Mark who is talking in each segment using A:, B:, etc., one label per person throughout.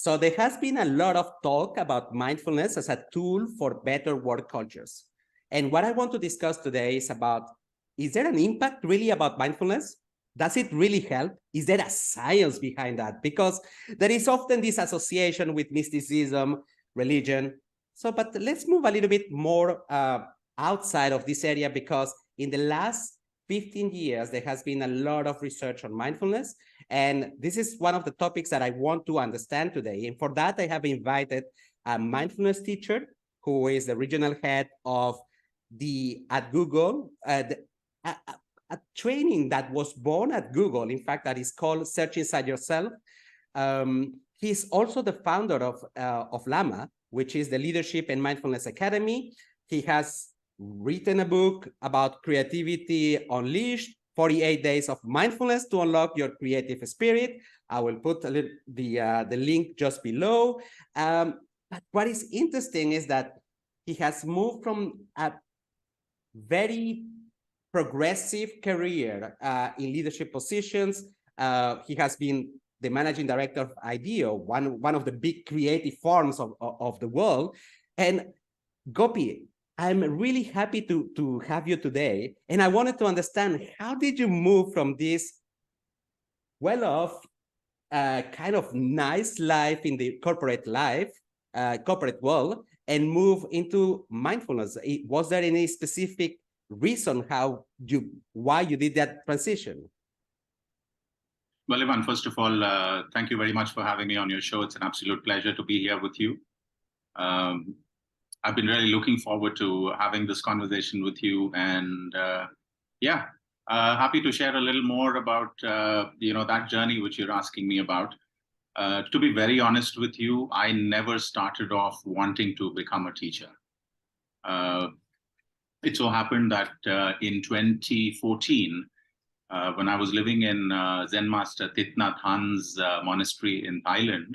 A: So there has been a lot of talk about mindfulness as a tool for better work cultures. And what I want to discuss today is about, is there an impact really about mindfulness? Does it really help? Is there a science behind that? Because there is often this association with mysticism, religion. So, but let's move a little bit more outside of this area, because in the last 15 years, there has been a lot of research on mindfulness. And this is one of the topics that I want to understand today. And for that, I have invited a mindfulness teacher who is the regional head of at Google, a training that was born at Google, in fact, that is called Search Inside Yourself. He's also the founder of LAMA, which is the Leadership and Mindfulness Academy. He has written a book about creativity unleashed, 48 days of mindfulness to unlock your creative spirit. I will put the link just below. But what is interesting is that he has moved from a very progressive career in leadership positions. He has been the managing director of IDEO, one of the big creative forms of the world. And Gopi, I'm really happy to have you today. And I wanted to understand, how did you move from this well-off, kind of nice life in the corporate world, and move into mindfulness? Was there any specific reason why you did that transition?
B: Well, Ivan, first of all, thank you very much for having me on your show. It's an absolute pleasure to be here with you. I've been really looking forward to having this conversation with you, and happy to share a little more about that journey which you're asking me about. To be very honest with you, I never started off wanting to become a teacher. It so happened that in 2014, when I was living in Zen Master Thich Nhat Hanh's monastery in Thailand,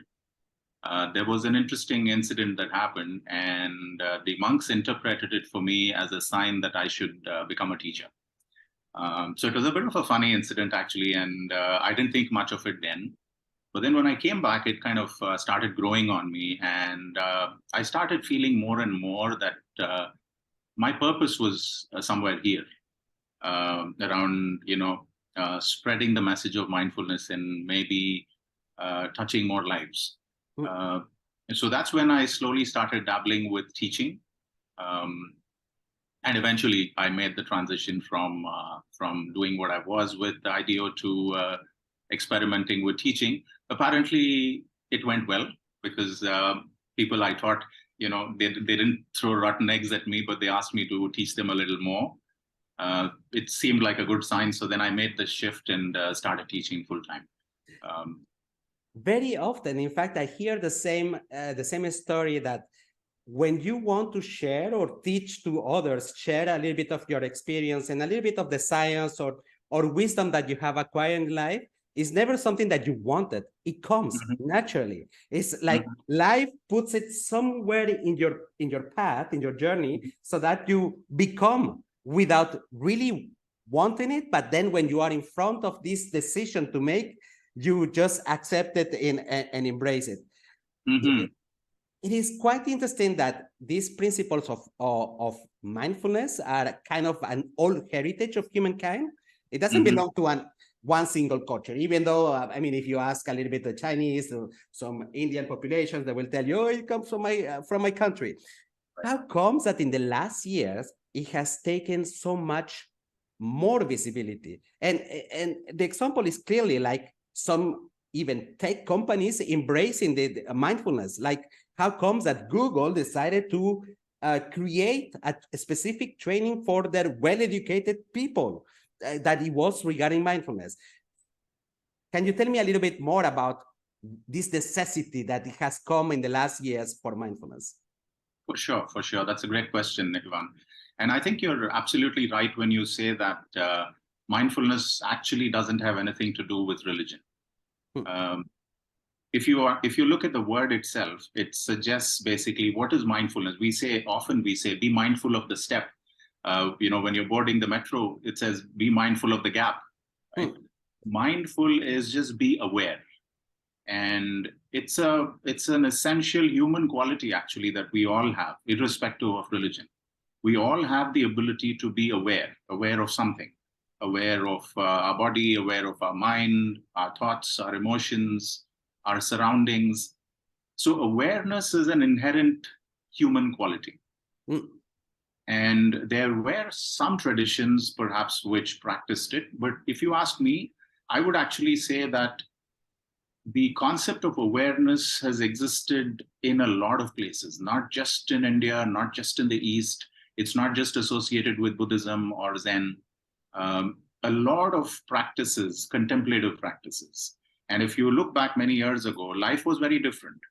B: there was an interesting incident that happened, and the monks interpreted it for me as a sign that I should become a teacher. So it was a bit of a funny incident, actually, and I didn't think much of it then. But then when I came back, it kind of started growing on me, and I started feeling more and more that my purpose was somewhere here, around, spreading the message of mindfulness and maybe touching more lives. And so that's when I slowly started dabbling with teaching. And eventually I made the transition from doing what I was with the IDEO to experimenting with teaching. Apparently it went well, because people, I thought, they didn't throw rotten eggs at me, but they asked me to teach them a little more. It seemed like a good sign. So then I made the shift and started teaching full time.
A: Very often, in fact, I hear the same story, that when you want to share or teach to others, share a little bit of your experience and a little bit of the science or wisdom that you have acquired in life, is never something that you wanted. It comes naturally. It's like life puts it somewhere in your path, in your journey, so that you become without really wanting it. But then when you are in front of this decision to make, you just accept it and embrace it. It is quite interesting that these principles of mindfulness are kind of an old heritage of humankind. It doesn't belong to one single culture, even though, if you ask a little bit the Chinese or some Indian populations, they will tell you, oh, it comes from my country. Right. How comes that in the last years, it has taken so much more visibility? And the example is clearly like some even tech companies embracing the mindfulness. Like, how comes that Google decided to create a specific training for their well-educated people that it was regarding mindfulness? Can you tell me a little bit more about this necessity that it has come in the last years for mindfulness?
B: For sure. That's a great question, Ivan. And I think you're absolutely right when you say that mindfulness actually doesn't have anything to do with religion. If you look at the word itself, it suggests basically what is mindfulness. Often we say, be mindful of the step. When you're boarding the metro, it says, be mindful of the gap. Right? Mindful is just be aware. And it's an essential human quality, actually, that we all have, irrespective of religion. We all have the ability to be aware of something, aware of our body, aware of our mind, our thoughts, our emotions, our surroundings. So awareness is an inherent human quality.
A: Mm.
B: And there were some traditions, perhaps, which practiced it. But if you ask me, I would actually say that the concept of awareness has existed in a lot of places, not just in India, not just in the East. It's not just associated with Buddhism or Zen. A lot of practices, contemplative practices. And if you look back many years ago, life was very different.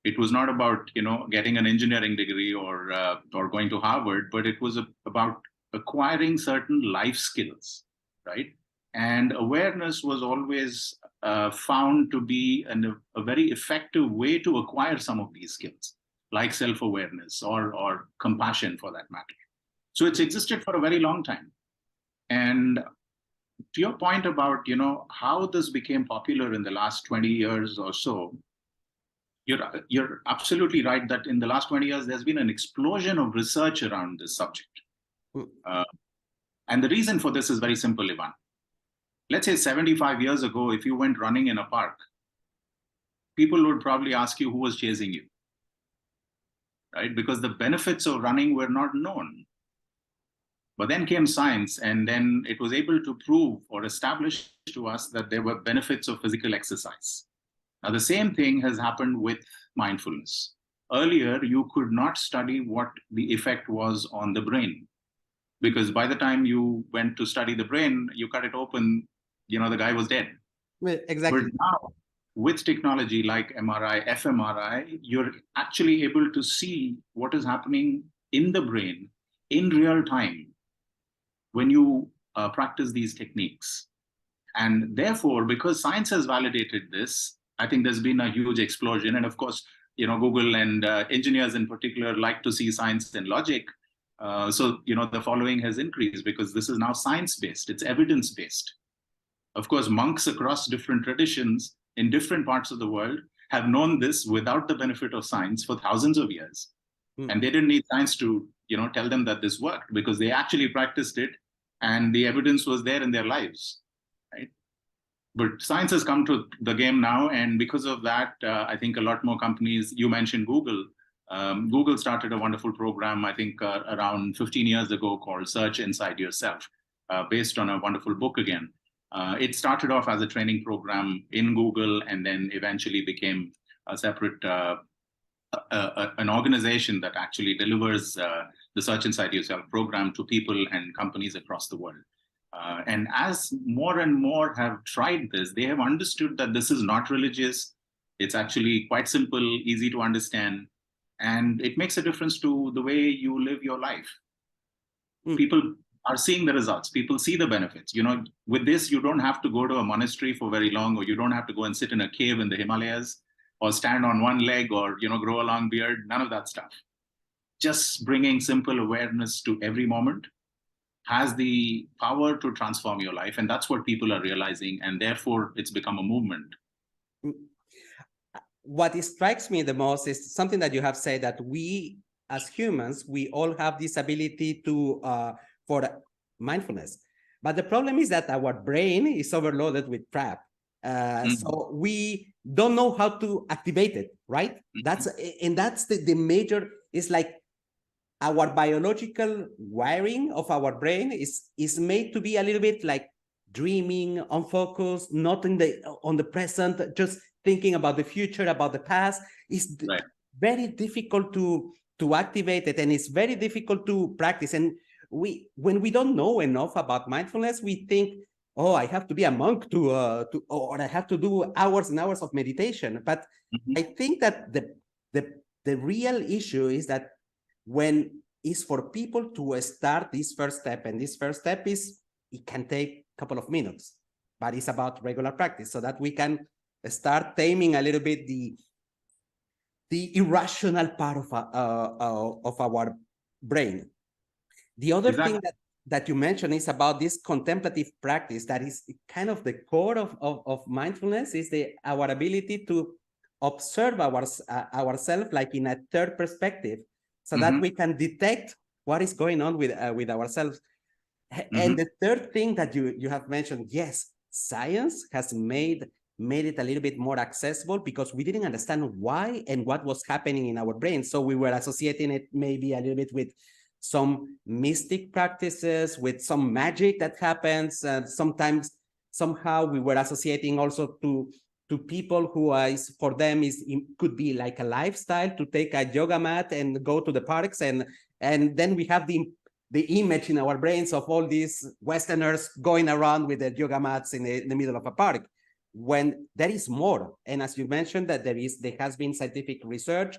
B: It was not about, getting an engineering degree or going to Harvard, but it was about acquiring certain life skills, right? And awareness was always found to be a very effective way to acquire some of these skills, like self-awareness or compassion, for that matter. So it's existed for a very long time. And to your point about, how this became popular in the last 20 years or so, you're absolutely right that in the last 20 years, there's been an explosion of research around this subject. And the reason for this is very simple, Ivan. Let's say 75 years ago, if you went running in a park, people would probably ask you who was chasing you, right? Because the benefits of running were not known. But then came science, and then it was able to prove or establish to us that there were benefits of physical exercise. Now, the same thing has happened with mindfulness. Earlier, you could not study what the effect was on the brain, because by the time you went to study the brain, you cut it open, the guy was dead.
A: Well, exactly.
B: But now, with technology like MRI, fMRI, you're actually able to see what is happening in the brain in real time when you practice these techniques. And therefore, because science has validated this, I think there's been a huge explosion. And of course, Google and engineers in particular like to see science and logic. So the following has increased because this is now science-based, it's evidence-based. Of course, monks across different traditions in different parts of the world have known this without the benefit of science for thousands of years. And they didn't need science to tell them that this worked, because they actually practiced it and the evidence was there in their lives, right? But science has come to the game now, and because of that, I think a lot more companies, you mentioned Google. Google started a wonderful program, I think around 15 years ago, called Search Inside Yourself, based on a wonderful book again. It started off as a training program in Google and then eventually became a separate, an organization that actually delivers the Search Inside Yourself program to people and companies across the world. And as more and more have tried this, they have understood that this is not religious. It's actually quite simple, easy to understand, and it makes a difference to the way you live your life. People are seeing the results. People see the benefits. With this, you don't have to go to a monastery for very long, or you don't have to go and sit in a cave in the Himalayas, or stand on one leg, or grow a long beard. None of that stuff. Just bringing simple awareness to every moment has the power to transform your life. And that's what people are realizing. And therefore, it's become a movement.
A: What strikes me the most is something that you have said, that we as humans, we all have this ability to for mindfulness. But the problem is that our brain is overloaded with crap. So we don't know how to activate it, right? That's the major, is like our biological wiring of our brain is made to be a little bit like dreaming, unfocused, not on the present, just thinking about the future, about the past. It's very difficult to activate it, and it's very difficult to practice. And when we don't know enough about mindfulness, we think, oh, I have to be a monk or I have to do hours and hours of meditation. But I think that the real issue is that when is for people to start this first step, and this first step it can take a couple of minutes, but it's about regular practice, so that we can start taming a little bit the irrational part of our brain. The other thing that you mentioned is about this contemplative practice that is kind of the core of mindfulness, is our ability to observe ourselves like in a third perspective, so that we can detect what is going on with ourselves. And the third thing that you have mentioned, yes, science has made it a little bit more accessible, because we didn't understand why and what was happening in our brains. So we were associating it maybe a little bit with some mystic practices, with some magic that happens. Sometimes, somehow, we were associating also to people who for them could be like a lifestyle to take a yoga mat and go to the parks, and then we have the image in our brains of all these Westerners going around with their yoga mats in the middle of a park, when there is more. And as you mentioned, that there has been scientific research,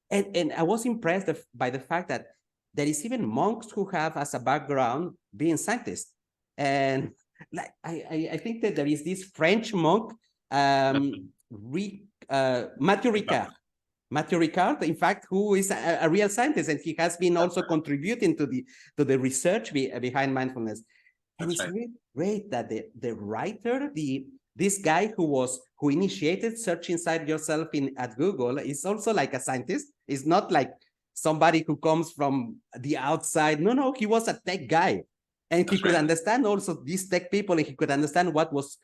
A: and I was impressed by the fact that there is even monks who have as a background being scientists. And like I think that there is this French monk, Mathieu Ricard. Mathieu Ricard, in fact, who is a real scientist, and he has been also contributing to the research behind mindfulness. And it's really great that the writer, this guy who initiated search inside yourself at Google, is also like a scientist. It's not like somebody who comes from the outside. No, he was a tech guy, and he could understand also these tech people, and he could understand what was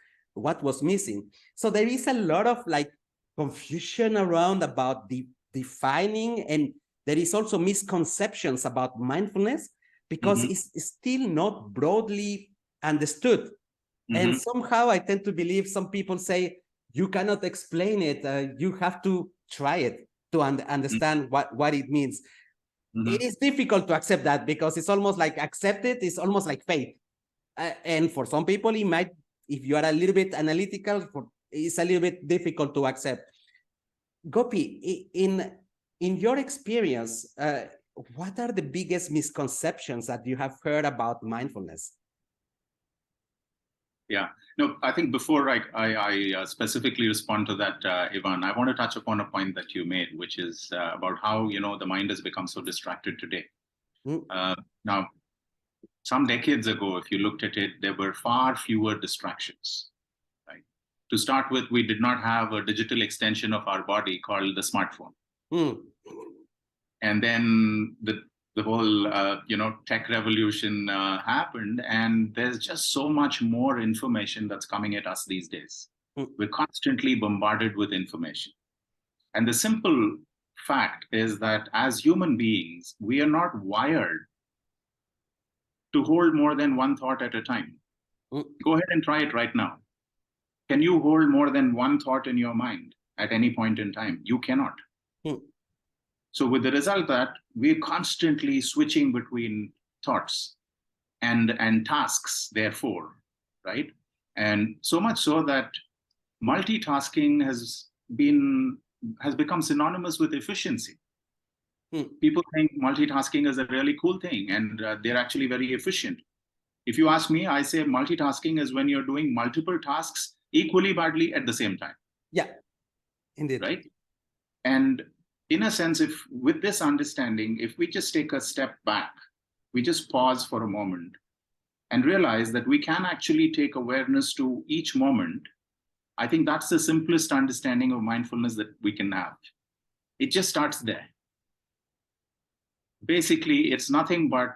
A: missing. So there is a lot of like confusion around about defining, and there is also misconceptions about mindfulness, because it's still not broadly understood. And somehow I tend to believe some people say, you cannot explain it, you have to try it to understand what it means. It is difficult to accept that, because it's almost like accept it is almost like faith. And for some people, it might, if you are a little bit analytical, it's a little bit difficult to accept. Gopi, in your experience, what are the biggest misconceptions that you have heard about mindfulness?
B: Yeah, no, I think before I specifically respond to that, Ivan, I want to touch upon a point that you made, which is about how, the mind has become so distracted today. Now, some decades ago, if you looked at it, there were far fewer distractions, right? To start with, we did not have a digital extension of our body called the smartphone. And then the whole, tech revolution happened, and there's just so much more information that's coming at us these days. We're constantly bombarded with information. And the simple fact is that as human beings, we are not wired to hold more than one thought at a time. Go ahead and try it right now. Can you hold more than one thought in your mind at any point in time? You cannot. So with the result that we're constantly switching between thoughts and tasks, therefore, right? And so much so that multitasking has become synonymous with efficiency. People think multitasking is a really cool thing, and they're actually very efficient. If you ask me, I say multitasking is when you're doing multiple tasks equally badly at the same time.
A: Yeah, indeed.
B: Right? And in a sense, if with this understanding, if we just take a step back, we just pause for a moment and realize that we can actually take awareness to each moment, I think that's the simplest understanding of mindfulness that we can have. It just starts there. Basically, it's nothing but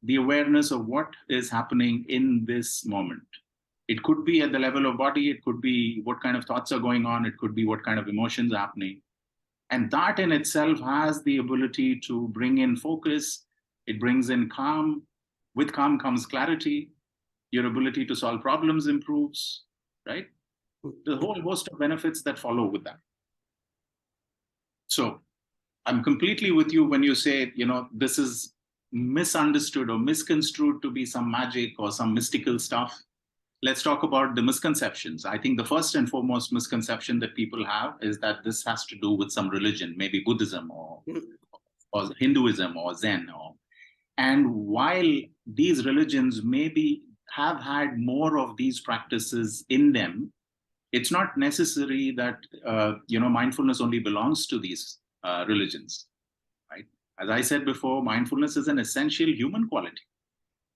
B: the awareness of what is happening in this moment. It could be at the level of body, it could be what kind of thoughts are going on, it could be what kind of emotions are happening. And that in itself has the ability to bring in focus. It brings in calm. With calm comes clarity. Your ability to solve problems improves, right? The whole host of benefits that follow with that. So I'm completely with you when you say, this is misunderstood or misconstrued to be some magic or some mystical stuff. Let's talk about the misconceptions. I think the first and foremost misconception that people have is that this has to do with some religion, maybe Buddhism or Hinduism or Zen. And while these religions maybe have had more of these practices in them, it's not necessary that mindfulness only belongs to these religions, right? As I said before, mindfulness is an essential human quality.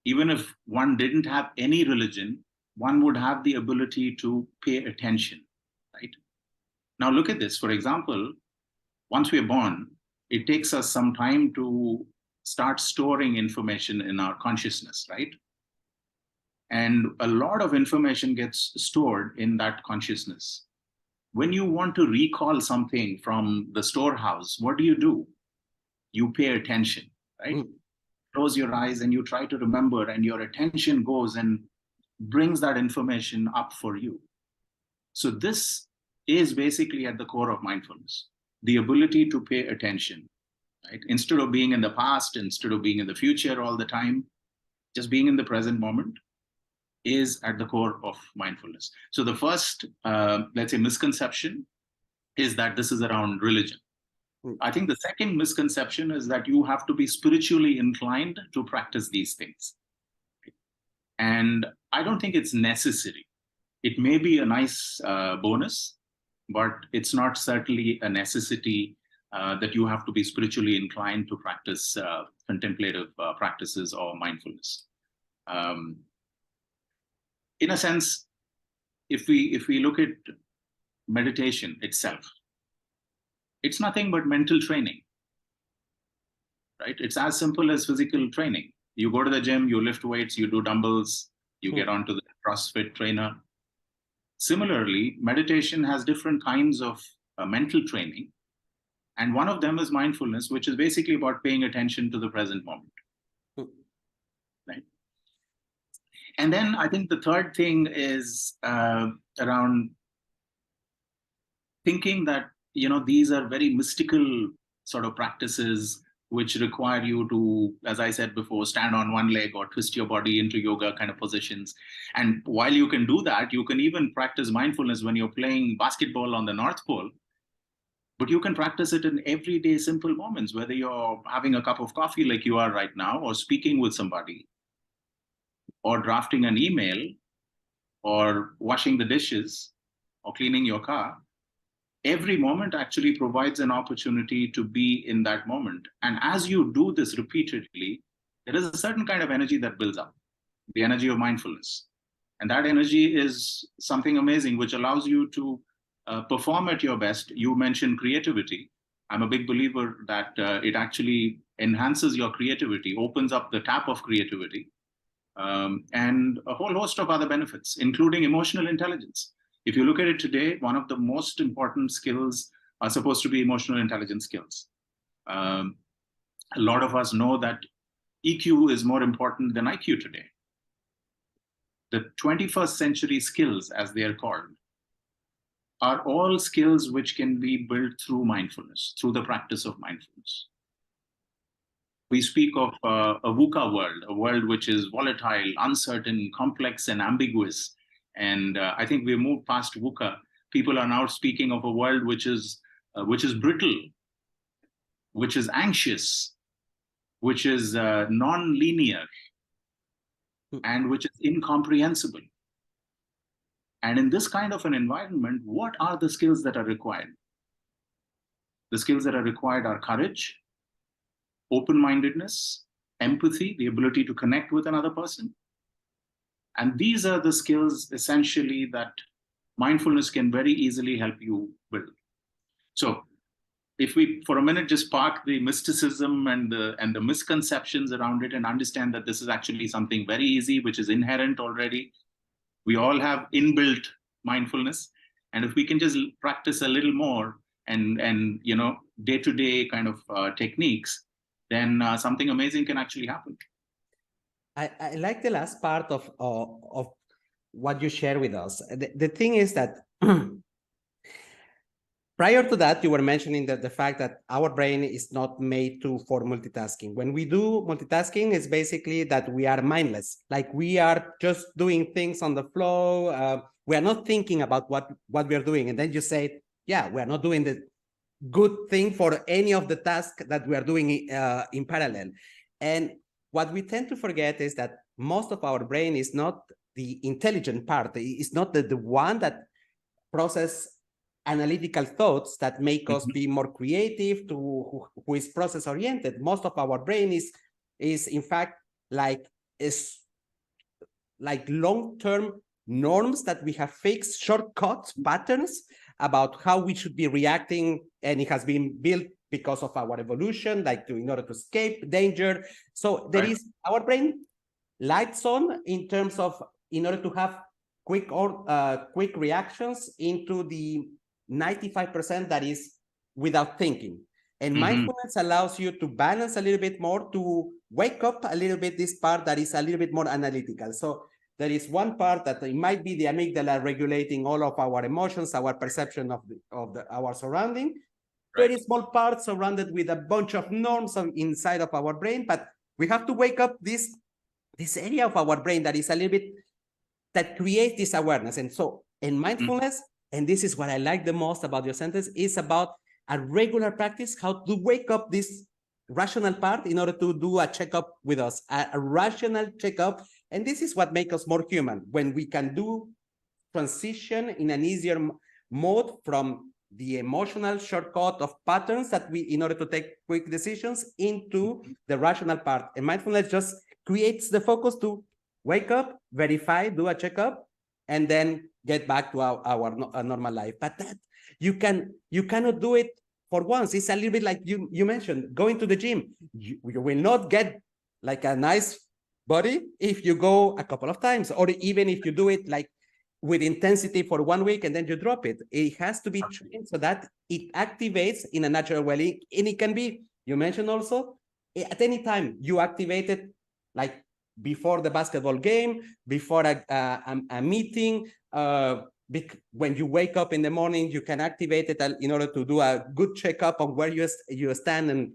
B: even if one didn't have any religion, one would have the ability to pay attention, right? Now look at this. For example, once we're born, it takes us some time to start storing information in our consciousness, right? And a lot of information gets stored in that consciousness. When you want to recall something from the storehouse, what do? You pay attention, right? Close your eyes and you try to remember, and your attention goes and brings that information up for you. So this is basically at the core of mindfulness, the ability to pay attention, right? Instead of being in the past, instead of being in the future all the time, just being in the present moment is at the core of mindfulness. So the first, let's say, misconception is that this is around religion. I think the second misconception is that you have to be spiritually inclined to practice these things. And I don't think it's necessary. It may be a nice bonus, but it's not certainly a necessity that you have to be spiritually inclined to practice contemplative practices or mindfulness. In a sense, if we look at meditation itself, it's nothing but mental training, right? It's as simple as physical training. You go to the gym, you lift weights, you do dumbbells, you get onto the CrossFit trainer. Similarly, meditation has different kinds of mental training. And one of them is mindfulness, which is basically about paying attention to the present moment, right? And then I think the third thing is around thinking that, these are very mystical sort of practices which require you to, as I said before, stand on one leg or twist your body into yoga kind of positions. And while you can do that, you can even practice mindfulness when you're playing basketball on the North Pole. But you can practice it in everyday simple moments, whether you're having a cup of coffee like you are right now, or speaking with somebody, or drafting an email, or washing the dishes, or cleaning your car. Every moment actually provides an opportunity to be in that moment. And as you do this repeatedly, there is a certain kind of energy that builds up, the energy of mindfulness. And that energy is something amazing, which allows you to perform at your best. You mentioned creativity. I'm a big believer that it actually enhances your creativity, opens up the tap of creativity, and a whole host of other benefits, including emotional intelligence. If you look at it today, one of the most important skills are supposed to be emotional intelligence skills. A lot of us know that EQ is more important than IQ today. The 21st century skills, as they are called, are all skills which can be built through mindfulness, through the practice of mindfulness. We speak of a VUCA world, a world which is volatile, uncertain, complex, and ambiguous. And I think we moved past VUCA. People are now speaking of a world which is brittle, which is anxious, which is non-linear, and which is incomprehensible. And in this kind of an environment, what are the skills that are required? The skills that are required are courage, open-mindedness, empathy, the ability to connect with another person. And these are the skills essentially that mindfulness can very easily help you build. So if we, for a minute, just park the mysticism and the misconceptions around it and understand that this is actually something very easy, which is inherent already. We all have inbuilt mindfulness. And if we can just practice a little more and day-to-day kind of techniques, then something amazing can actually happen.
A: I like the last part of what you share with us. The thing is that prior to that, you were mentioning that the fact that our brain is not made for multitasking. When we do multitasking, it's basically that we are mindless, like we are just doing things on the flow. We are not thinking about what we are doing. And then you say, yeah, we are not doing the good thing for any of the tasks that we are doing in parallel. And what we tend to forget is that most of our brain is not the intelligent part. It's not the one that process analytical thoughts that make us be more creative, who is process oriented. Most of our brain is in fact like is like long-term norms that we have fixed, shortcuts, patterns about how we should be reacting, and it has been built because of our evolution, like in order to escape danger. So there is our brain lights on in terms of in order to have quick reactions into the 95% that is without thinking. And mindfulness allows you to balance a little bit more, to wake up a little bit this part that is a little bit more analytical. So there is one part that it might be the amygdala regulating all of our emotions, our perception of our surrounding. Very small part surrounded with a bunch of norms inside of our brain, but we have to wake up this area of our brain that is a little bit, that creates this awareness. And so in mindfulness, and this is what I like the most about your sentence, is about a regular practice, how to wake up this rational part in order to do a checkup with us, a rational checkup. And this is what makes us more human, when we can do transition in an easier mode from the emotional shortcut of patterns that we, in order to take quick decisions, into the rational part. And mindfulness just creates the focus to wake up, verify, do a checkup, and then get back to our normal life. But that you cannot do it for once. It's a little bit like you mentioned, going to the gym. You will not get like a nice body if you go a couple of times, or even if you do it like with intensity for 1 week and then you drop it. It has to be trained so that it activates in a natural way. And it can be, you mentioned also, at any time you activate it, like before the basketball game, before a meeting, when you wake up in the morning, you can activate it in order to do a good checkup on where you stand, and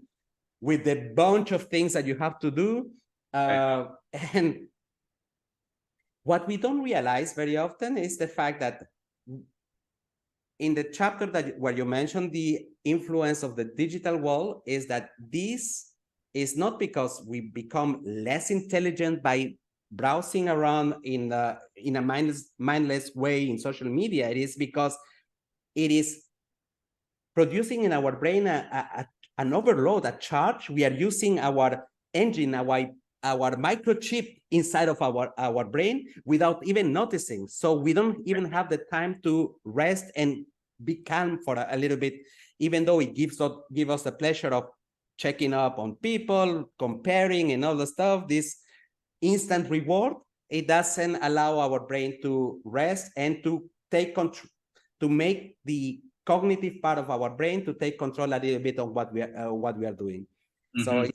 A: with the bunch of things that you have to do. And what we don't realize very often is the fact that in the chapter where you mentioned the influence of the digital world, is that this is not because we become less intelligent by browsing around in a mindless way in social media. It is because it is producing in our brain an overload, a charge. We are using our engine, our microchip inside of our brain without even noticing. So we don't even have the time to rest and be calm for a little bit, even though it gives us the pleasure of checking up on people, comparing and all the stuff, this instant reward. It doesn't allow our brain to rest and to take control, to make the cognitive part of our brain to take control a little bit of what we are doing. So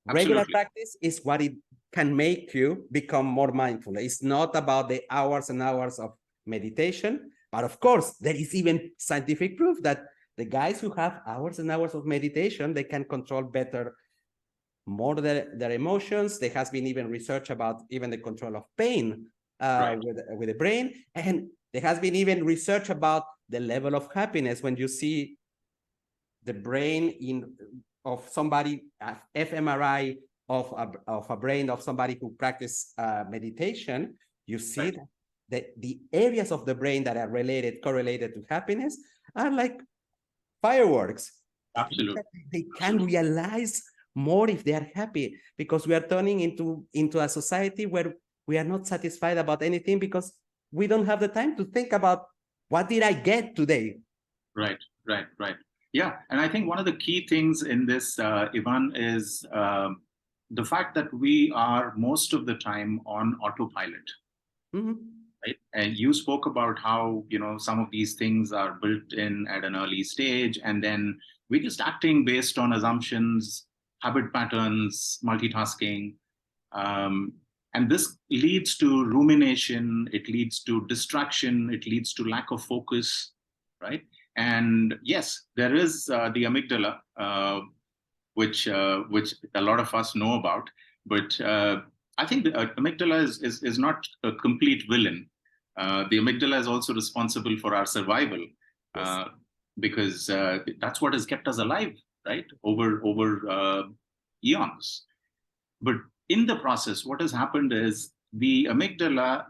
A: regular practice is what it can make you become more mindful. It's not about the hours and hours of meditation, but of course, there is even scientific proof that the guys who have hours and hours of meditation, they can control better, more their emotions. There has been even research about even the control of pain with the brain. And there has been even research about the level of happiness when you see the brain of somebody, fMRI of a brain of somebody who practice meditation. You see that the areas of the brain that are correlated to happiness are like fireworks.
B: Absolutely.
A: They can realize more if they are happy, because we are turning into a society where we are not satisfied about anything, because we don't have the time to think about what did I get today.
B: Right. Yeah, and I think one of the key things in this, Ivan, is the fact that we are most of the time on autopilot. Right? And you spoke about how, some of these things are built in at an early stage, and then we're just acting based on assumptions, habit patterns, multitasking. And this leads to rumination, it leads to distraction, it leads to lack of focus, right? And yes, there is the amygdala, which a lot of us know about, but I think the amygdala is not a complete villain. The amygdala is also responsible for our survival, because that's what has kept us alive, right, over eons. But in the process, what has happened is the amygdala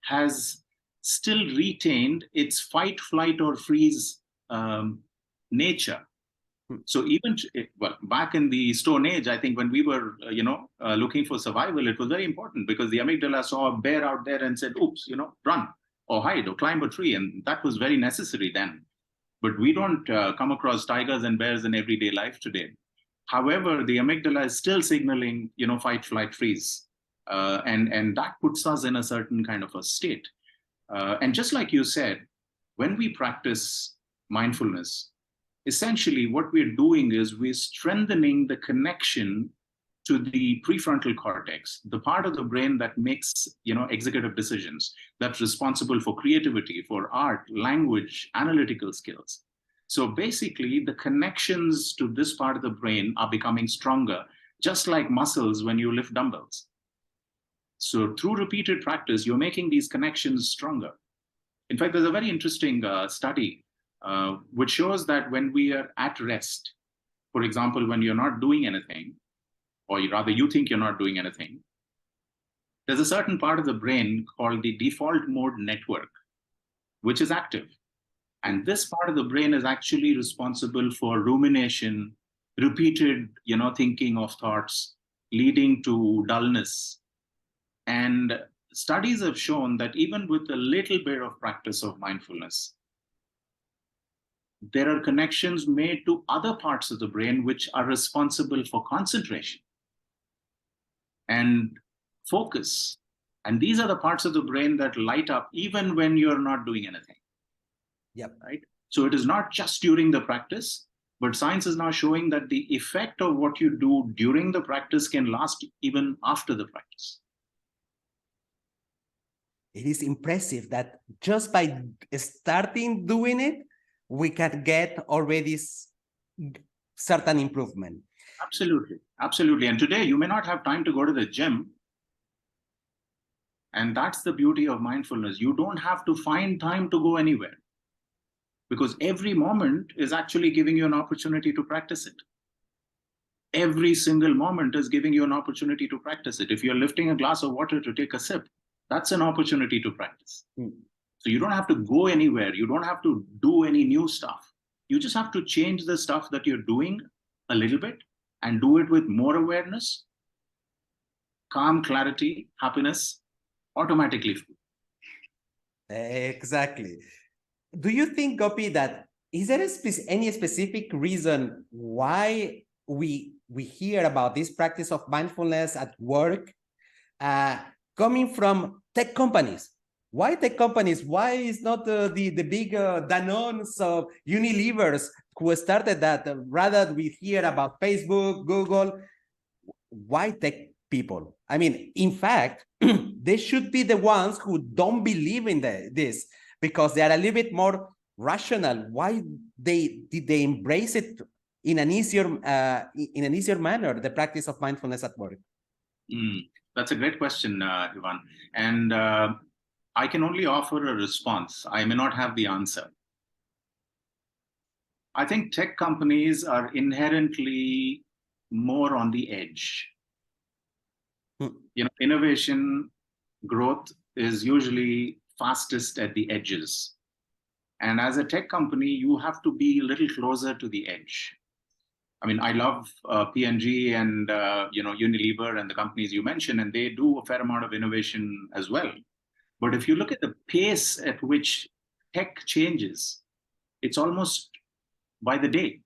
B: has still retained its fight, flight, or freeze nature. So even well, back in the Stone Age, I think when we were, looking for survival, it was very important because the amygdala saw a bear out there and said, "Oops, run or hide or climb a tree," and that was very necessary then. But we don't come across tigers and bears in everyday life today. However, the amygdala is still signaling, fight, flight, freeze, and that puts us in a certain kind of a state. And just like you said, when we practice mindfulness, essentially what we're doing is we're strengthening the connection to the prefrontal cortex, the part of the brain that makes, executive decisions, that's responsible for creativity, for art, language, analytical skills. So basically, the connections to this part of the brain are becoming stronger, just like muscles when you lift dumbbells. So through repeated practice, you're making these connections stronger. In fact, there's a very interesting study which shows that when we are at rest, for example, when you're not doing anything, or rather you think you're not doing anything, there's a certain part of the brain called the default mode network, which is active. And this part of the brain is actually responsible for rumination, repeated, thinking of thoughts, leading to dullness. And studies have shown that even with a little bit of practice of mindfulness, there are connections made to other parts of the brain which are responsible for concentration and focus. And these are the parts of the brain that light up even when you're not doing anything.
A: Yep.
B: Right? So it is not just during the practice, but science is now showing that the effect of what you do during the practice can last even after the practice.
A: It is impressive that just by starting doing it, we can get already certain improvement.
B: Absolutely. Absolutely. And today you may not have time to go to the gym. And that's the beauty of mindfulness. You don't have to find time to go anywhere because every moment is actually giving you an opportunity to practice it. Every single moment is giving you an opportunity to practice it. If you're lifting a glass of water to take a sip, that's an opportunity to practice. So you don't have to go anywhere. You don't have to do any new stuff. You just have to change the stuff that you're doing a little bit and do it with more awareness, calm, clarity, happiness, automatically.
A: Exactly. Do you think, Gopi, that is there any specific reason why we hear about this practice of mindfulness at work coming from tech companies? Why tech companies? Why is not the big Danones of Unilevers who started that? Rather, we hear about Facebook, Google. Why tech people? I mean, in fact, they should be the ones who don't believe in this because they are a little bit more rational. Why did they embrace it in an easier manner? The practice of mindfulness at work.
B: That's a great question, Ivan. And I can only offer a response. I may not have the answer. I think tech companies are inherently more on the edge. Innovation growth is usually fastest at the edges. And as a tech company, you have to be a little closer to the edge. I mean, I love P&G and Unilever and the companies you mentioned, and they do a fair amount of innovation as well. But if you look at the pace at which tech changes, it's almost by the day,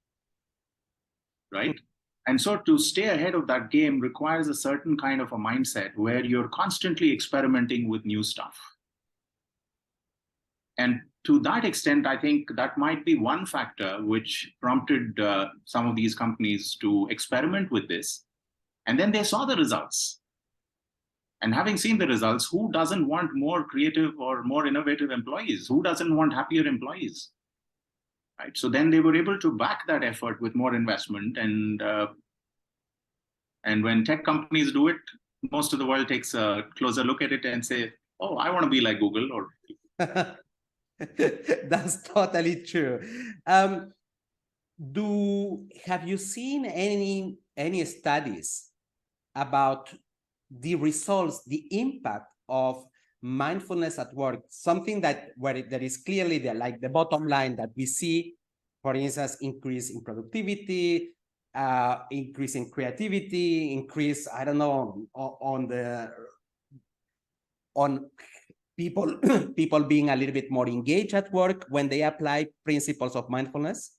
B: right? And so to stay ahead of that game requires a certain kind of a mindset where you're constantly experimenting with new stuff. And to that extent, I think that might be one factor which prompted some of these companies to experiment with this. And then they saw the results. And having seen the results, who doesn't want more creative or more innovative employees? Who doesn't want happier employees? Right? So then they were able to back that effort with more investment. And when tech companies do it, most of the world takes a closer look at it and say, oh, I want to be like Google. Or
A: That's totally true. Have you seen any studies about the results, the impact of mindfulness at work? Something that where there is clearly like the bottom line that we see for instance, increase in productivity, increase in creativity, increase, I don't know, on people people being a little bit more engaged at work when they apply principles of mindfulness?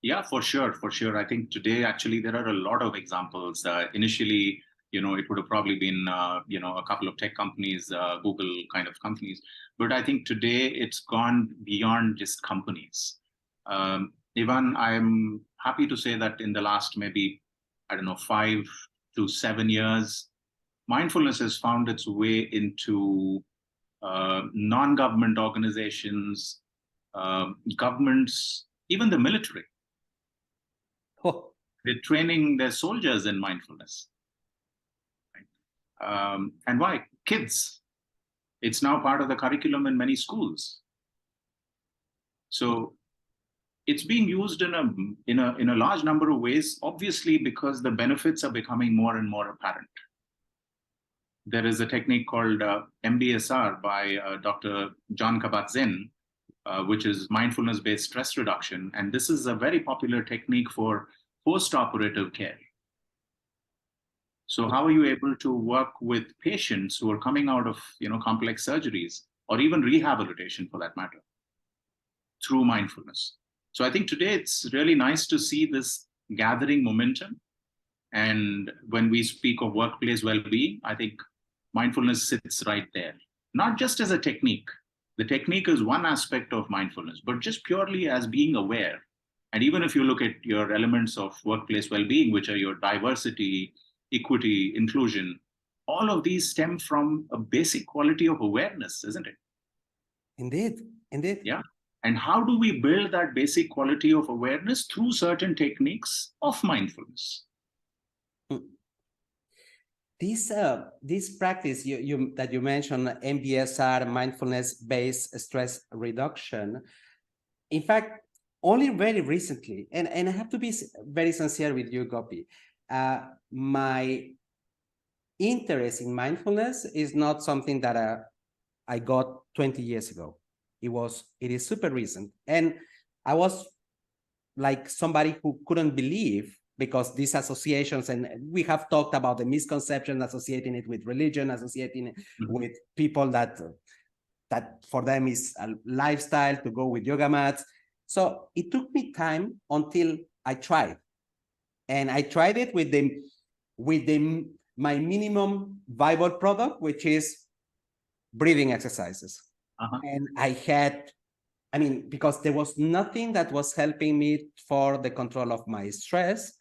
B: Yeah, for sure, for sure. I think today actually there are a lot of examples. Initially, it would have probably been a couple of tech companies, Google kind of companies, but I think today it's gone beyond just companies. Ivan, I'm happy to say that in the last maybe, I don't know, 5 to 7 years, mindfulness has found its way into non-government organizations, governments, even the military.
A: Oh.
B: They're training their soldiers in mindfulness. Right? And why? Kids. It's now part of the curriculum in many schools. So it's being used in a large number of ways, obviously, because the benefits are becoming more and more apparent. There is a technique called MBSR by Dr. John Kabat-Zinn, which is mindfulness-based stress reduction. And this is a very popular technique for post-operative care. So how are you able to work with patients who are coming out of complex surgeries, or even rehabilitation for that matter, through mindfulness? So I think today it's really nice to see this gathering momentum. And when we speak of workplace well-being, I think mindfulness sits right there, not just as a technique. The technique is one aspect of mindfulness, but just purely as being aware. And even if you look at your elements of workplace well-being, which are your diversity, equity, inclusion, all of these stem from a basic quality of awareness, isn't it?
A: Indeed, indeed.
B: Yeah. And how do we build that basic quality of awareness? Through certain techniques of mindfulness.
A: This practice that you mentioned, MBSR, mindfulness-based stress reduction, in fact, only very recently, and I have to be very sincere with you, Gopi, my interest in mindfulness is not something that I got 20 years ago. It is super recent. And I was like somebody who couldn't believe, because these associations, and we have talked about the misconceptions associating it with religion, associating it with people that for them is a lifestyle to go with yoga mats. So it took me time until I tried. And I tried it with my minimum viable product, which is breathing exercises. And because there was nothing that was helping me for the control of my stress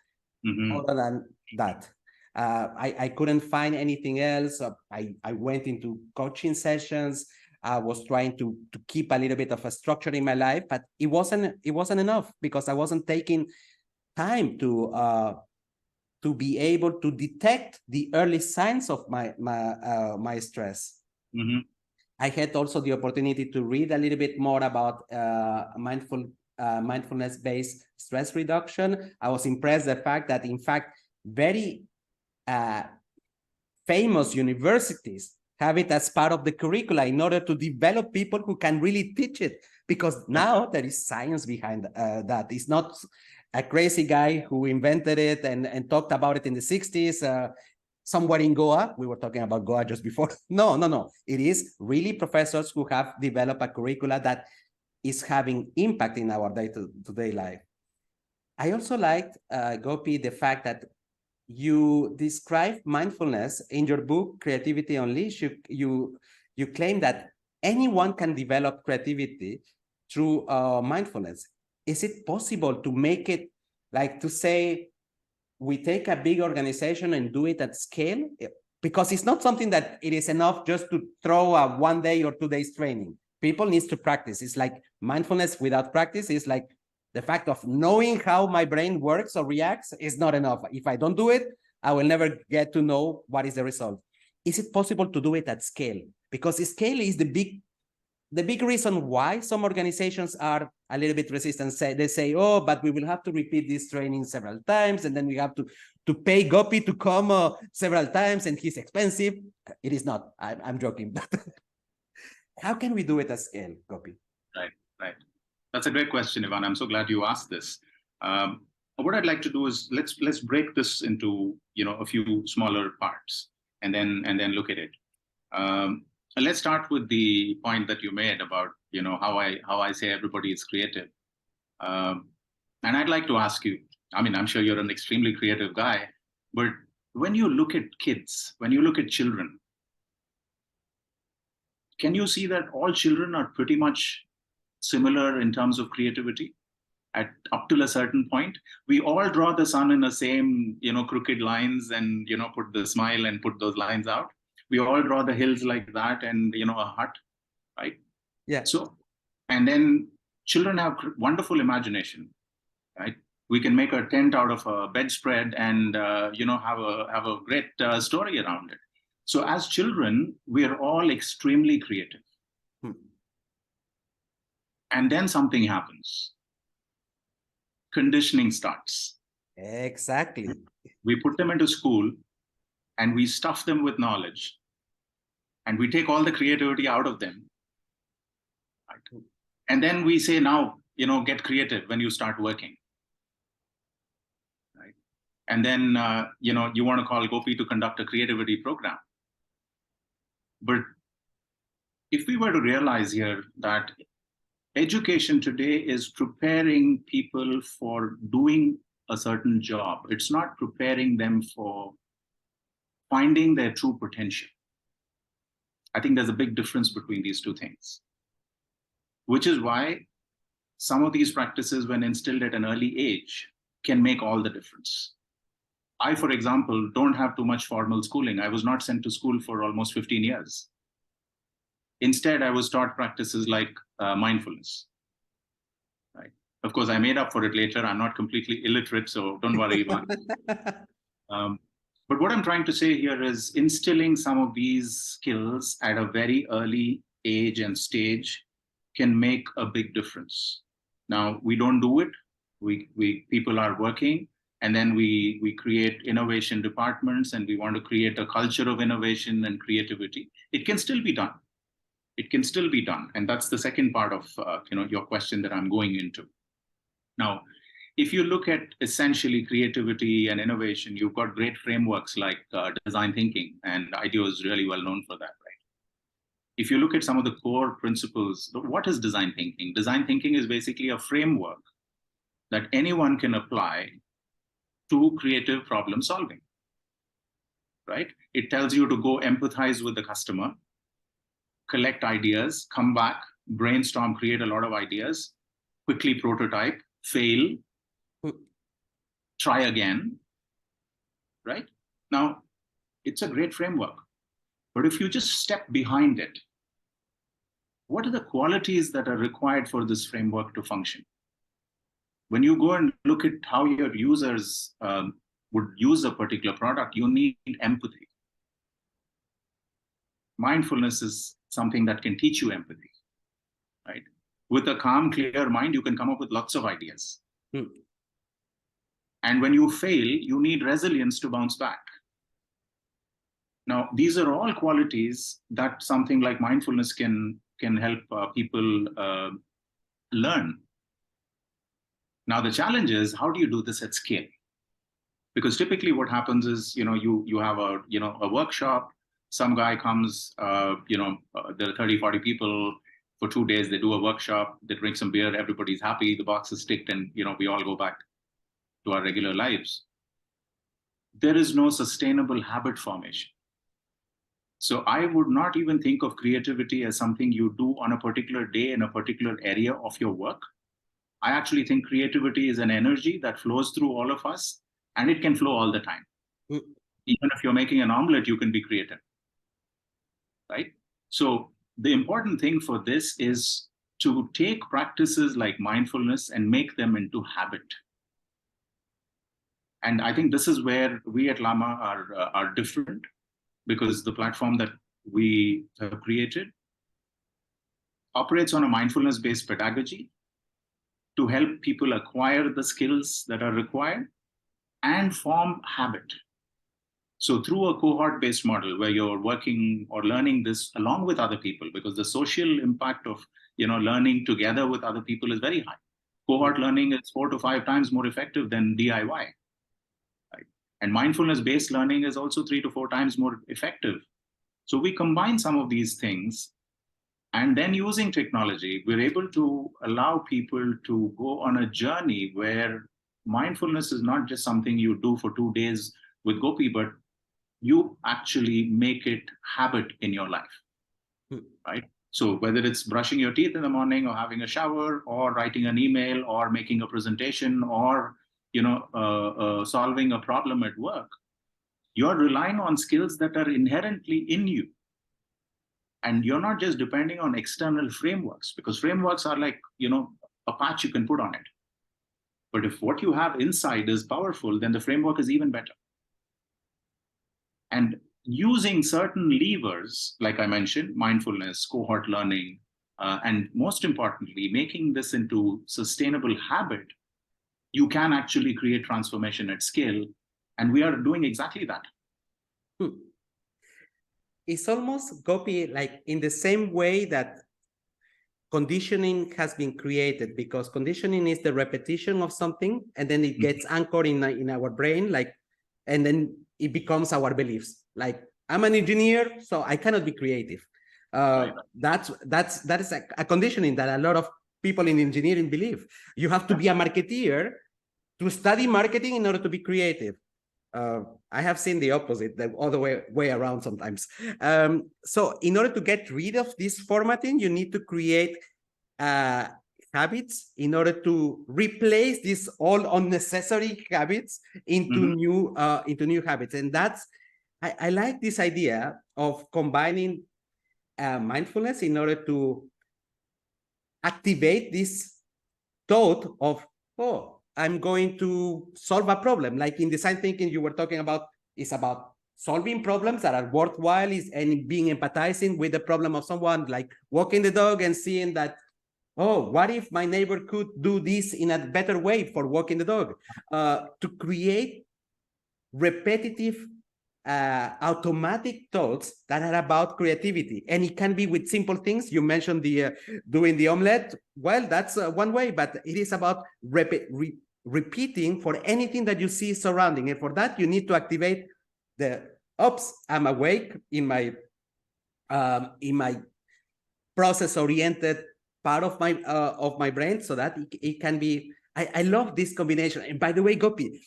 A: other than that. I couldn't find anything else. I went into coaching sessions. I was trying to keep a little bit of a structure in my life, but it wasn't enough, because I wasn't taking time to be able to detect the early signs of my stress. I had also the opportunity to read a little bit more about mindfulness-based stress reduction. I was impressed the fact that, in fact, very famous universities have it as part of the curricula in order to develop people who can really teach it, because now there is science behind that. It's not a crazy guy who invented it and talked about it in the 60s. Somewhere in Goa. We were talking about Goa just before. No. It is really professors who have developed a curricula that is having impact in our day-to-day life. I also liked, Gopi, the fact that you describe mindfulness in your book, Creativity Unleashed. You claim that anyone can develop creativity through mindfulness. Is it possible to make it, like, to say, we take a big organization and do it at scale? Because it's not something that it is enough just to throw a 1 day or 2 days training. People need to practice. It's like mindfulness without practice is like the fact of knowing how my brain works or reacts is not enough. If I don't do it, I will never get to know what is the result. Is it possible to do it at scale? Because scale is the big reason why some organizations are a little bit resistant. They say, oh, but we will have to repeat this training several times, and then we have to pay Gopi to come several times, and he's expensive. It is not. I'm joking. How can we do it at scale, Gopi?
B: Right. That's a great question, Ivan. I'm so glad you asked this. What I'd like to do is let's break this into a few smaller parts and then look at it. Let's start with the point that you made about how I say everybody is creative. And I'd like to ask you. I mean, I'm sure you're an extremely creative guy, but when you look at kids, when you look at children, can you see that all children are pretty much similar in terms of creativity? Up till a certain point, we all draw the sun in the same crooked lines and put the smile and put those lines out. We all draw the hills like that and a hut, right?
A: Yeah.
B: So, and then children have wonderful imagination, right? We can make a tent out of a bedspread and have a great story around it. So as children, we are all extremely creative. And then something happens. Conditioning starts.
A: Exactly.
B: We put them into school and we stuff them with knowledge. And we take all the creativity out of them. Right? And then we say, now, get creative when you start working. Right? And then, you want to call Gopi to conduct a creativity program. But if we were to realize here that education today is preparing people for doing a certain job, it's not preparing them for finding their true potential. I think there's a big difference between these two things, which is why some of these practices, when instilled at an early age, can make all the difference. I, for example, don't have too much formal schooling. I was not sent to school for almost 15 years. Instead, I was taught practices like mindfulness. Right? Of course, I made up for it later. I'm not completely illiterate, so don't worry about it. But what I'm trying to say here is instilling some of these skills at a very early age and stage can make a big difference. Now, we don't do it. People are working, and then we create innovation departments, and we want to create a culture of innovation and creativity. It can still be done. It can still be done. And that's the second part of your question that I'm going into. Now, if you look at essentially creativity and innovation, you've got great frameworks like design thinking, and IDEO is really well known for that, right? If you look at some of the core principles, what is design thinking? Design thinking is basically a framework that anyone can apply to creative problem solving, right? It tells you to go empathize with the customer, collect ideas, come back, brainstorm, create a lot of ideas, quickly prototype, fail, try again, right? Now, it's a great framework. But if you just step behind it, what are the qualities that are required for this framework to function? When you go and look at how your users would use a particular product, you need empathy. Mindfulness is something that can teach you empathy, right? With a calm, clear mind, you can come up with lots of ideas. And when you fail, you need resilience to bounce back. Now, these are all qualities that something like mindfulness can help people learn. Now, the challenge is, how do you do this at scale? Because typically what happens is, you have a workshop, some guy comes, there are 30, 40 people for 2 days, they do a workshop, they drink some beer, everybody's happy, the box is ticked, and we all go back to our regular lives. There is no sustainable habit formation. So I would not even think of creativity as something you do on a particular day in a particular area of your work. I actually think creativity is an energy that flows through all of us, and it can flow all the time. Even if you're making an omelet, you can be creative, right? So the important thing for this is to take practices like mindfulness and make them into habit. And I think this is where we at Llama are different, because the platform that we have created operates on a mindfulness-based pedagogy to help people acquire the skills that are required and form habit. So through a cohort-based model where you're working or learning this along with other people, because the social impact of learning together with other people is very high. Cohort learning is 4 to 5 times more effective than DIY. Right? And mindfulness-based learning is also 3 to 4 times more effective. So we combine some of these things, and then using technology, we're able to allow people to go on a journey where mindfulness is not just something you do for 2 days with Gopi, but you actually make it habit in your life, right? So whether it's brushing your teeth in the morning or having a shower or writing an email or making a presentation or solving a problem at work, you're relying on skills that are inherently in you. And you're not just depending on external frameworks, because frameworks are like, a patch you can put on it. But if what you have inside is powerful, then the framework is even better. And using certain levers, like I mentioned, mindfulness, cohort learning, and most importantly, making this into sustainable habit, you can actually create transformation at scale. And we are doing exactly that.
A: It's almost, Gopi, like in the same way that conditioning has been created, because conditioning is the repetition of something, and then it gets anchored in our brain, and then it becomes our beliefs. Like, I'm an engineer, so I cannot be creative. That is a conditioning that a lot of people in engineering believe. You have to be a marketeer to study marketing in order to be creative. I have seen the opposite, the other way around sometimes. So in order to get rid of this formatting, you need to create habits in order to replace these all unnecessary habits into new habits. And that's, I like this idea of combining mindfulness in order to activate this thought of, oh, I'm going to solve a problem. Like in design thinking, you were talking about, is about solving problems that are worthwhile, and being empathizing with the problem of someone, like walking the dog and seeing that, oh, what if my neighbor could do this in a better way for walking the dog? To create repetitive, automatic thoughts that are about creativity. And it can be with simple things. You mentioned the doing the omelette. Well, that's one way, but it is about repeating for anything that you see surrounding. And for that, you need to activate the, oops, I'm awake in my process-oriented part of my brain, so that it can be. I love this combination. And by the way, Gopi,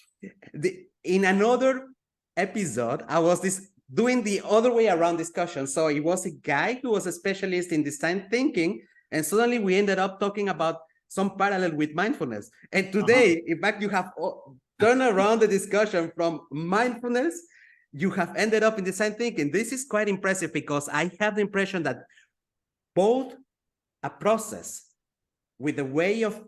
A: in another episode, I was doing the other way around discussion. So it was a guy who was a specialist in design thinking, and suddenly we ended up talking about some parallel with mindfulness. And today, in fact, you have turned around the discussion from mindfulness, you have ended up in design thinking. This is quite impressive, because I have the impression that both a process with a way of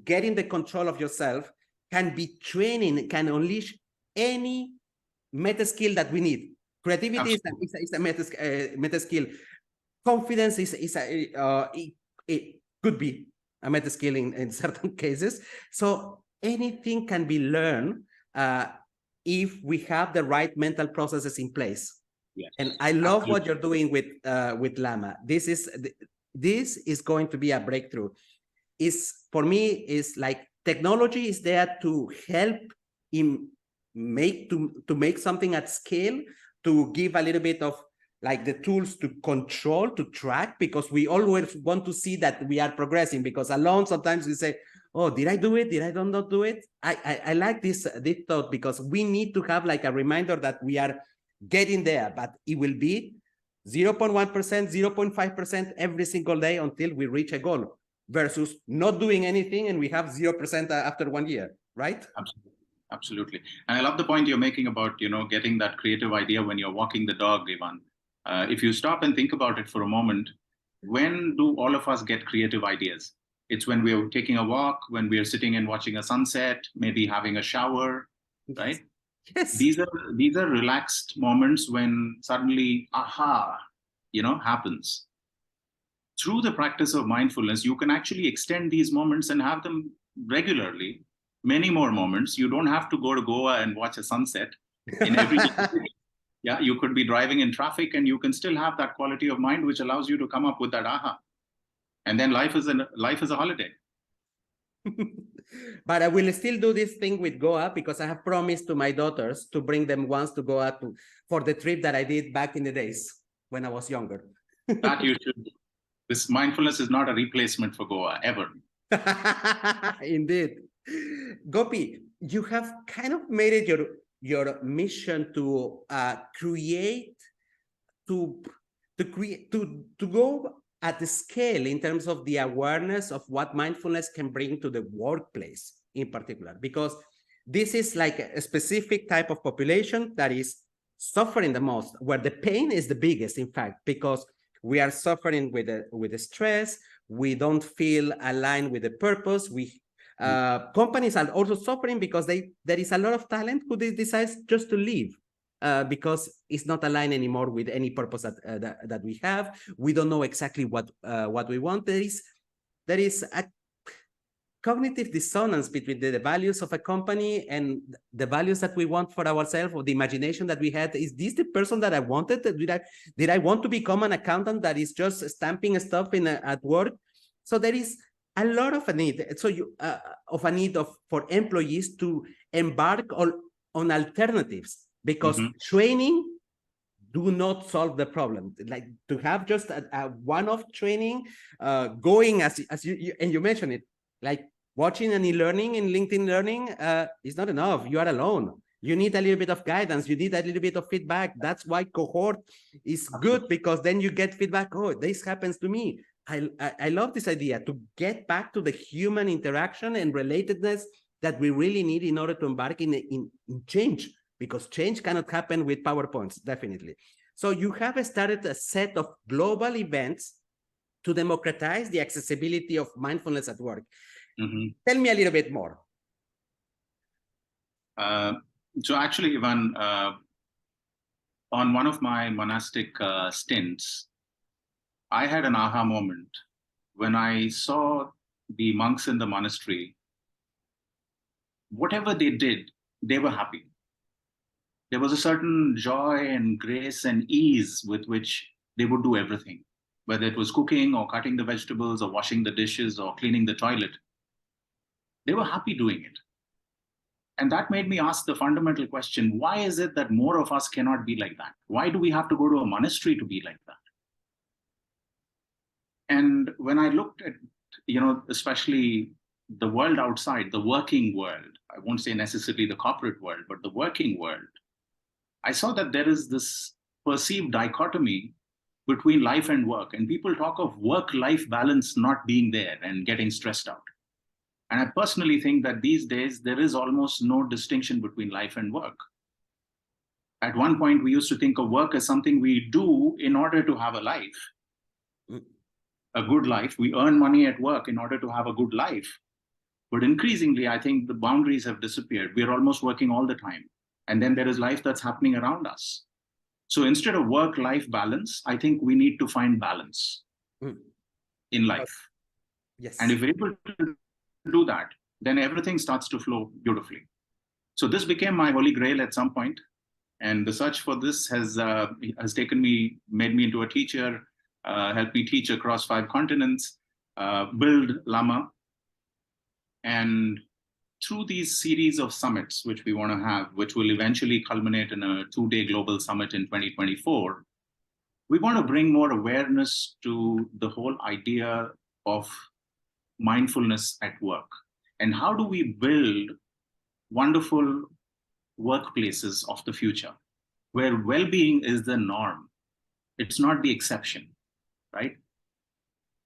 A: getting the control of yourself can be training, can unleash any meta skill that we need. Creativity is a meta skill. Confidence it could be a meta skill in certain cases. So anything can be learned if we have the right mental processes in place. Yes. And I love what you're doing with Llama. This is going to be a breakthrough. For me, is like technology is there to help him make something at scale, to give a little bit of like the tools to control, to track, because we always want to see that we are progressing, because alone sometimes we say, oh, did I do it? Did I not do it? I like this thought, because we need to have like a reminder that we are getting there, but it will be 0.1%, 0.5% every single day until we reach a goal, versus not doing anything and we have 0% after 1 year, right?
B: Absolutely. And I love the point you're making about, getting that creative idea when you're walking the dog, Ivan. If you stop and think about it for a moment, when do all of us get creative ideas? It's when we're taking a walk, when we're sitting and watching a sunset, maybe having a shower, right? Yes. These are relaxed moments when suddenly, aha, happens. Through the practice of mindfulness, you can actually extend these moments and have them regularly. Many more moments. You don't have to go to Goa and watch a sunset in every Yeah, you could be driving in traffic and you can still have that quality of mind, which allows you to come up with that aha. And then life is a holiday.
A: But I will still do this thing with Goa because I have promised to my daughters to bring them once to Goa for the trip that I did back in the days when I was younger.
B: That you should do. This mindfulness is not a replacement for Goa, ever.
A: Indeed. Gopi, you have kind of made it your mission to create, to go at the scale in terms of the awareness of what mindfulness can bring to the workplace in particular, because this is like a specific type of population that is suffering the most, where the pain is the biggest, in fact, because we are suffering with the stress. We don't feel aligned with the purpose. Companies are also suffering because there is a lot of talent who decides just to leave because it's not aligned anymore with any purpose that we have. We don't know exactly what we want. There is a cognitive dissonance between the values of a company and the values that we want for ourselves, or the imagination that we had. Is this the person that I wanted? Did I want to become an accountant that is just stamping stuff at work? So there is a lot of a need. So for employees to embark on alternatives, because training do not solve the problem. Like to have just a one-off training, going as you mentioned it, like watching an e-learning in LinkedIn Learning is not enough. You are alone. You need a little bit of guidance. You need a little bit of feedback. That's why cohort is good, because then you get feedback. Oh, this happens to me. I love this idea to get back to the human interaction and relatedness that we really need in order to embark in change, because change cannot happen with PowerPoints, definitely. So you have started a set of global events to democratize the accessibility of mindfulness at work. Tell me a little bit more.
B: So actually, Ivan, on one of my monastic stints, I had an aha moment when I saw the monks in the monastery. Whatever they did, they were happy. There was a certain joy and grace and ease with which they would do everything, whether it was cooking or cutting the vegetables or washing the dishes or cleaning the toilet. They were happy doing it. And that made me ask the fundamental question, why is it that more of us cannot be like that? Why do we have to go to a monastery to be like that? And when I looked at, especially the world outside, the working world, I won't say necessarily the corporate world, but the working world, I saw that there is this perceived dichotomy between life and work. And people talk of work-life balance not being there and getting stressed out. And I personally think that these days, there is almost no distinction between life and work. At one point, we used to think of work as something we do in order to have a life, a good life. We earn money at work in order to have a good life. But increasingly, I think the boundaries have disappeared. We're almost working all the time. And then there is life that's happening around us. So instead of work-life balance, I think we need to find balance in life.
A: Yes.
B: And if we're able to do that, then everything starts to flow beautifully. So this became my holy grail at some point. And the search for this has made me into a teacher, helped me teach across 5 continents, build Lama. And through these series of summits, which we want to have, which will eventually culminate in a 2-day global summit in 2024, we want to bring more awareness to the whole idea of mindfulness at work. And how do we build wonderful workplaces of the future where well-being is the norm? It's not the exception, right?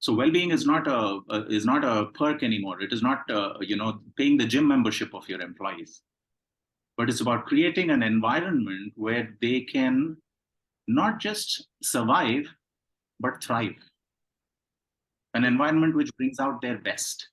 B: So well-being is not a perk anymore. It is not paying the gym membership of your employees, but it's about creating an environment where they can not just survive but thrive. An environment which brings out their best.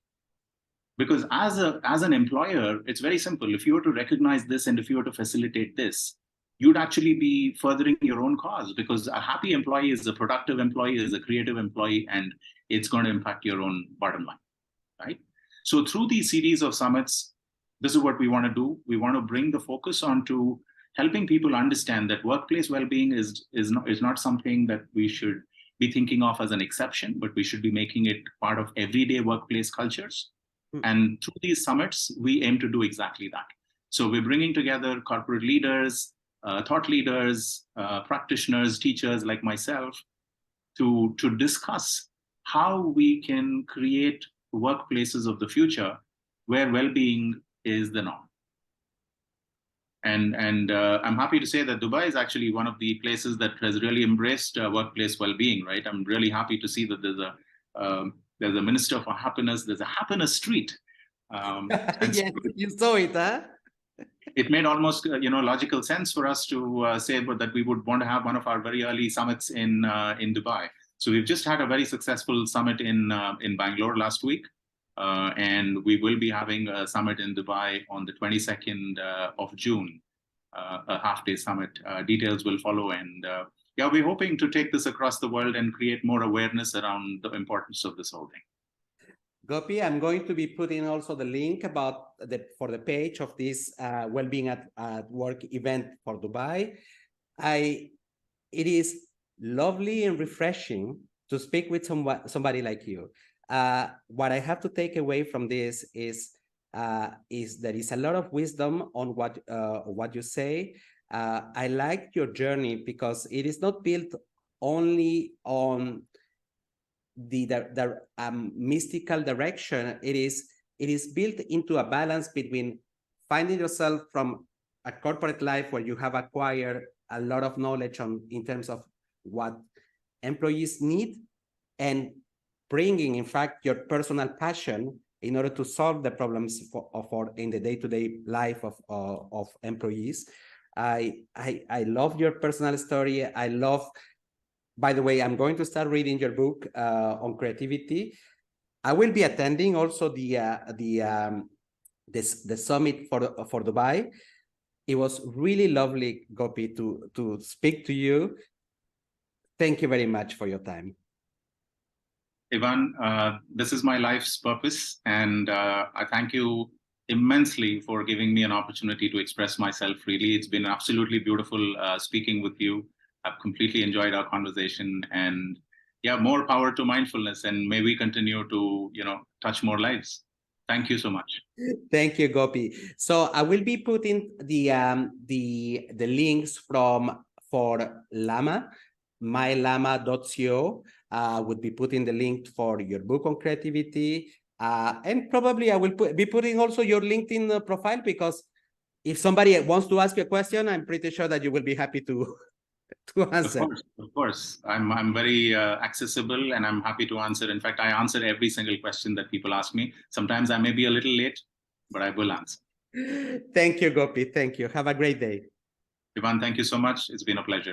B: Because as an employer, it's very simple. If you were to recognize this and if you were to facilitate this, you'd actually be furthering your own cause, because a happy employee is a productive employee, is a creative employee, and it's going to impact your own bottom line, right? So through these series of summits, this is what we want to do. We want to bring the focus onto helping people understand that workplace well-being is not something that we should be thinking of as an exception, but we should be making it part of everyday workplace cultures. And through these summits, we aim to do exactly that. So we're bringing together corporate leaders, thought leaders, practitioners, teachers like myself to discuss how we can create workplaces of the future where well-being is the norm. And I'm happy to say that Dubai is actually one of the places that has really embraced workplace well-being, right? I'm really happy to see that there's a minister for happiness, there's a happiness street.
A: Yes, you saw it, huh?
B: It made almost logical sense for us to say that we would want to have one of our very early summits in Dubai. So we've just had a very successful summit in Bangalore last week. And we will be having a summit in Dubai on the 22nd of June, a half-day summit. Details will follow. And yeah, we're hoping to take this across the world and create more awareness around the importance of this whole thing.
A: Gopi, I'm going to be putting also the link about for the page of this well-being at work event for Dubai. It is lovely and refreshing to speak with somebody like you. What I have to take away from this is there is a lot of wisdom on what you say. I like your journey because it is not built only on the mystical direction. It is built into a balance between finding yourself from a corporate life where you have acquired a lot of knowledge in terms of what employees need, and bringing, in fact, your personal passion in order to solve the problems for in the day-to-day life of employees. I love your personal story. I love, by the way, I'm going to start reading your book on creativity. I will be attending also the summit for Dubai. It was really lovely, Gopi, to speak to you. Thank you very much for your time.
B: Ivan, this is my life's purpose, and I thank you immensely for giving me an opportunity to express myself freely. It's been absolutely beautiful speaking with you. I've completely enjoyed our conversation, and yeah, more power to mindfulness, and may we continue to, touch more lives. Thank you so much.
A: Thank you, Gopi. So I will be putting the links for Llama, mylama.co. Would be putting the link for your book on creativity, and probably I will be putting also your LinkedIn profile, because if somebody wants to ask you a question, I'm pretty sure that you will be happy to answer.
B: Of course. I'm very accessible, and I'm happy to answer. In fact, I answer every single question that people ask me. Sometimes I may be a little late, but I will answer.
A: Thank you, Gopi. Thank you. Have a great day.
B: Ivan, thank you so much. It's been a pleasure.